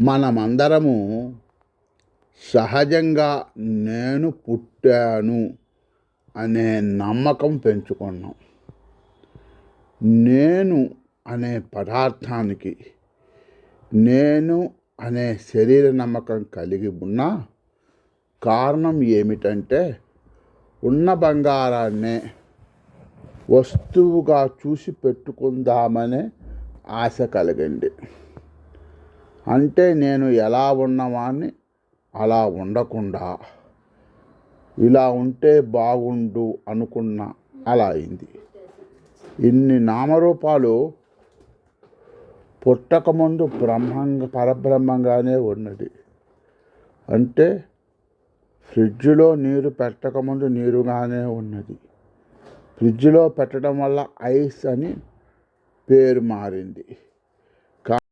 మనమందరము సహజంగా నేను పుట్టాను అనే నమ్మకం పెంచుకున్నాం. నేను అనే పదార్థానికి నేను అనే శరీర నమ్మకం కలిగి ఉన్న కారణం ఏమిటంటే, ఉన్న బంగారాన్నే వస్తువుగా చూసి పెట్టుకుందామనే ఆశ కలిగింది. అంటే నేను ఎలా ఉన్నవాడిని అలా ఉండకుండా ఇలా ఉంటే బాగుండు అనుకున్న అలా అయింది. ఇన్ని నామరూపాలు పుట్టకముందు పరబ్రహ్మంగానే ఉన్నది. అంటే ఫ్రిడ్జ్లో నీరు పెట్టకముందు నీరుగానే ఉన్నది. ఫ్రిడ్జ్లో పెట్టడం వల్ల ఐస్ అని పేరు మారింది.